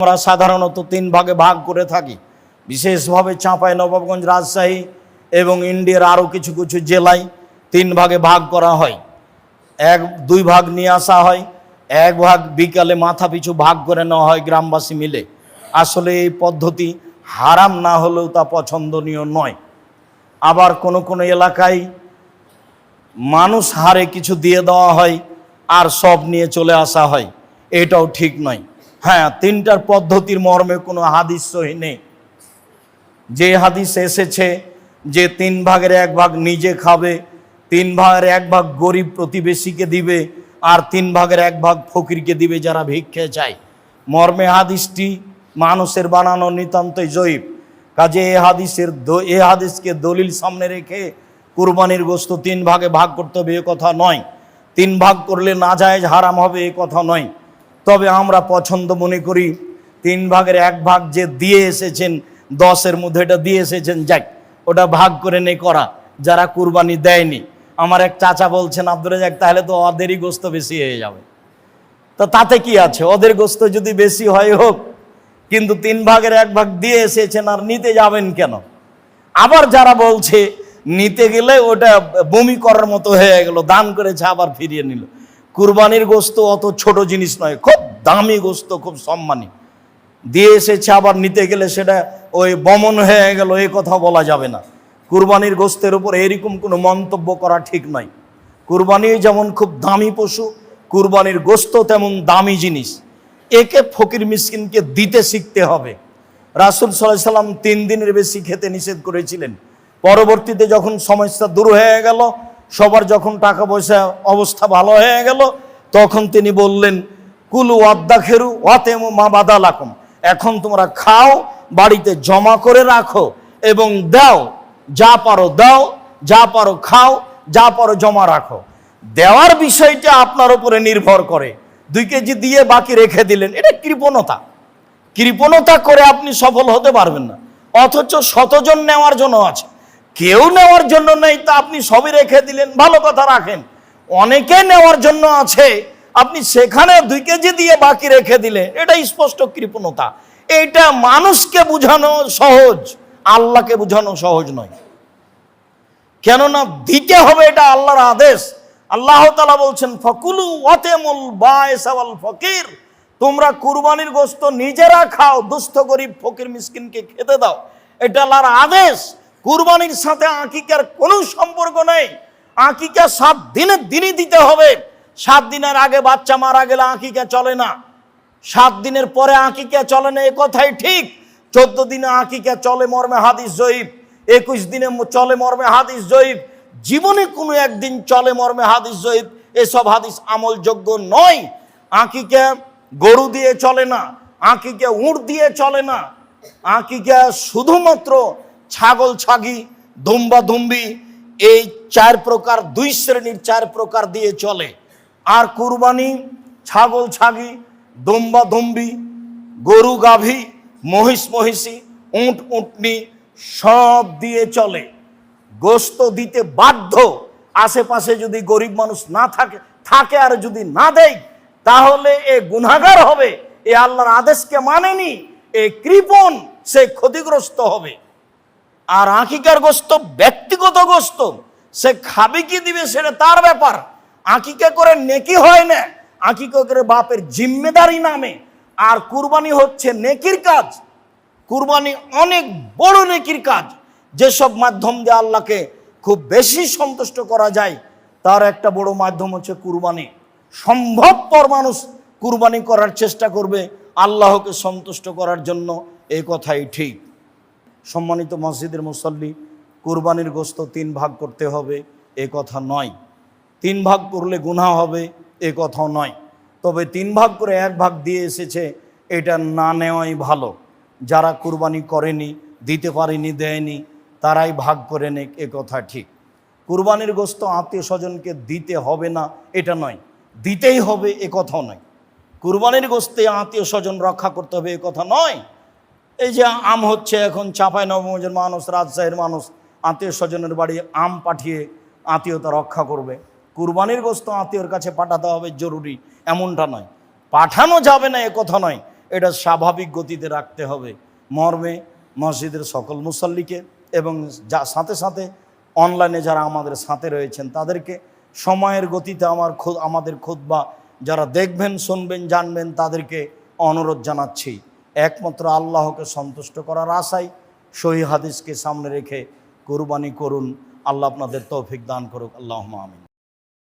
আমরা সাধারণত তিন ভাগে ভাগ করে থাকি, বিশেষভাবে চাঁপাইনবাবগঞ্জ, রাজশাহী এবং ইন্ডিয়ার আরও কিছু কিছু জেলায় তিন ভাগে ভাগ করা হয়। দুই ভাগ নিয়ে আসা হয়, এক ভাগ বিকালে মাথা পিছু ভাগ করে নেওয়া হয় গ্রামবাসী মিলে। আসলে এই পদ্ধতি হারাম না হলেও তা পছন্দনীয় নয়। আবার কোনো কোনো এলাকায় মানুষ হারে কিছু দিয়ে দেওয়া হয় আর সব নিয়ে চলে আসা হয়, এটাও ঠিক নয়। হ্যাঁ, তিনটার পদ্ধতির মর্মে কোনো হাদিস সহি নেই। যে হাদিস এসেছে যে তিন ভাগের এক ভাগ নিজে খাবে, তিন ভাগের এক ভাগ গরিব প্রতিবেশীকে দিবে, আর তিন ভাগের এক ভাগ ফকিরকে দিবে যারা ভিক্ষে চায়, মর্মে হাদিসটি মানুষের বানানো নিতান্তই জয়ীফ। কাজে এ হাদিসকে দলিল সামনে রেখে কুরবানির গোশত তিন ভাগে ভাগ করতে হবে এ কথা নয়। তিন ভাগ করলে নাজায়েজ হারাম হবে এ কথা নয়। তবে আমরা পছন্দ মনে করি তিন ভাগের এক ভাগ যে দিয়ে এসেছেন, 10-এর মধ্যে এটা দিয়ে এসেছেন, যাক ওটা ভাগ করে নে করা, যারা কুরবানি দেয়নি। আমার এক চাচা বলছেন, আব্দুর রাজ্জাক, তাহলে তো ওদেরই গোশত বেশি হয়ে যাবে। তো তাতে কি আছে, ওদের গোশত যদি বেশি হয় হোক, কিন্তু তিন ভাগের এক ভাগ দিয়ে এসেছেন আর নিতে যাবেন কেন? আবার যারা বলছে নিতে গেলে ওটা বমি করার মতো হয়ে গেল, দান করেছে আবার ফিরিয়ে নিল। কুরবানির গোশত অত ছোট জিনিস নয়, খুব দামি গোশত, খুব সম্মানী। দিয়ে এসেছে আবার নিতে গেলে সেটা ওই বমন হয়ে গেল, এ কথা বলা যাবে না। কুরবানির গোশতের উপর এরকম কোনো মন্তব্য করা ঠিক নয়। কুরবানি যেমন খুব দামি পশু, কুরবানির গোশত তেমন দামি জিনিস। একে ফকির মিসকিনকে দিতে শিখতে হবে। রাসূল সাল্লাল্লাহু আলাইহি সাল্লাম 3 দিনের বেশি খেতে নিষেধ করেছিলেন। পরবর্তীতে যখন সমস্যা দূর হয়ে গেল, সবার যখন টাকা পয়সা অবস্থা ভালো হয়ে গেল, তখন তিনি বললেন, কুলু ওয়াদ্দাখিরু ওয়াতেমু মা বাদালাকুম, এখন তোমরা খাও, বাড়িতে জমা করে রাখো এবং দাও, যা পারো দাও, যা পারো খাও, যা পারো জমা রাখো। দেওয়ার বিষয়টা আপনার উপরে নির্ভর করে। 2 কেজি দিয়ে বাকি রেখে দিলেন, এটা কৃপণতা। কৃপণতা করে আপনি সফল হতে পারবেন না। অথচ 100 জন নেওয়ার জন্য আছে, কেউ নেওয়ার জন্য নেই, তা আপনি সবই রেখে দিলেন, ভালো কথা, রাখেন। অনেকে নেওয়ার জন্য আছে, আপনি সেখানে 2 কেজি দিয়ে বাকি রেখে দিলেন, এটা স্পষ্ট কৃপণতা। এটা মানুষকে বোঝানো সহজ, আল্লাহকে বোঝানো সহজ নয়। কেননা দিতে হবে, এটা আল্লাহর আদেশ। আল্লাহ তাআলা বলছেন, ফাকুলু ওয়াতেমুল বাইস ওয়াল ফকির, তোমরা কুরবানির গোশত নিজেরা খাও, দুস্থ গরিব ফকির মিসকিনকে খেতে দাও, এটা আল্লাহর আদেশ। কুরবানির সাথে আকিকার কোনো সম্পর্ক নেই। আকিকা 7 দিনের দিনই দিতে হবে। 7 দিনের আগে বাচ্চা মারা গেলে আকিকা চলে না, 7 দিনের পরে আকিকা চলে না, এ কথাই ঠিক। 14 দিনে আকিকা চলে মর্মে হাদিস জয়ীফ, 21 দিনে চলে মর্মে হাদিস জয়ীফ, জীবনে কোনো একদিন চলে মর্মে হাদিস জয়ীফ। এসব হাদিস আমলযোগ্য নয়। আকিকা গরু দিয়ে চলে না, আকিকা উট দিয়ে চলে না, আকিকা শুধুমাত্র ছাগল ছাগি, দুম্বা দুম্বি, এই 4 প্রকার, 2 শ্রেণীর 4 প্রকার দিয়ে চলে। আর কুরবানি ছাগল ছাগি, দুম্বা দুম্বি, গরু গাভী, মহিষ মহিষী, উট উটনি সব দিয়ে চলে। গোশত দিতে বাধ্য। আশেপাশে যদি গরিব মানুষ না থাকে আর যদি না দেয়, তাহলে এ গুনাহগার হবে, এ আল্লাহর আদেশকে মানেনি, এ কৃপণ, সে ক্ষতিগ্রস্ত হবে। আর আকিকার গোশত ব্যক্তিগত গোশত, সে খাবে কি দিবে সেটা তার ব্যাপার। আকিকা করে নেকি হয় না, আকিকা করে বাপের জিম্মেদারি নামে। আর কুরবানি হচ্ছে নেকির কাজ। কুরবানি অনেক বড় নেকির কাজ, যেসব মাধ্যম দিয়ে আল্লাহকে খুব বেশি সন্তুষ্ট করা যায়, তার একটা বড় মাধ্যম হচ্ছে কুরবানি। সম্ভবপর মানুষ কুরবানি করার চেষ্টা করবে আল্লাহকে সন্তুষ্ট করার জন্য, এই কথাই ঠিক। সম্মানিত মসজিদের মুসল্লি, কুরবানির গোশত 3 ভাগ করতে হবে এ কথা নয়, 3 ভাগ করলে গুনাহ হবে এ কথাও নয়। তবে 3 ভাগ করে 1 ভাগ দিয়ে এসেছে, এটা না নেওয়াই ভালো। যারা কুরবানি করেনি, দিতে পারেনি, দেয়নি, তারাই ভাগ করে নেক, এ কথা ঠিক। কুরবানির গোশত আত্মীয় স্বজনকে দিতে হবে না এটা নয়, দিতেই হবে এ কথাও নয়। কুরবানির গোশতে আত্মীয় স্বজন রক্ষা করতে হবে এ কথা নয়। এই যে আম হচ্ছে, এখন চাঁপাইনবাবগঞ্জের মানুষ, রাজশাহীর মানুষ আত্মীয় স্বজনের বাড়ি আম পাঠিয়ে আত্মীয়তা রক্ষা করবে। কুরবানির গোশত আত্মীয়র কাছে পাঠাতে হবে জরুরি, এমনটা নয়। পাঠানো যাবে না এ কথা নয়, এটা স্বাভাবিক গতিতে রাখতে হবে মর্মে মসজিদের সকল মুসল্লিকে এবং সাথে সাথে অনলাইনে যারা আমাদের সাথে রয়েছেন তাদেরকে সময়ের গতিতে আমাদের খুতবা যারা দেখবেন, শুনবেন, জানবেন তাদেরকে অনুরোধ জানাচ্ছি একমাত্র আল্লাহকে সন্তুষ্ট করার আশায় সহিহ হাদিসকে সামনে রেখে কুরবানি করুন। আল্লাহ আপনাদের তৌফিক দান করুক। আল্লাহুম্মা আমিন।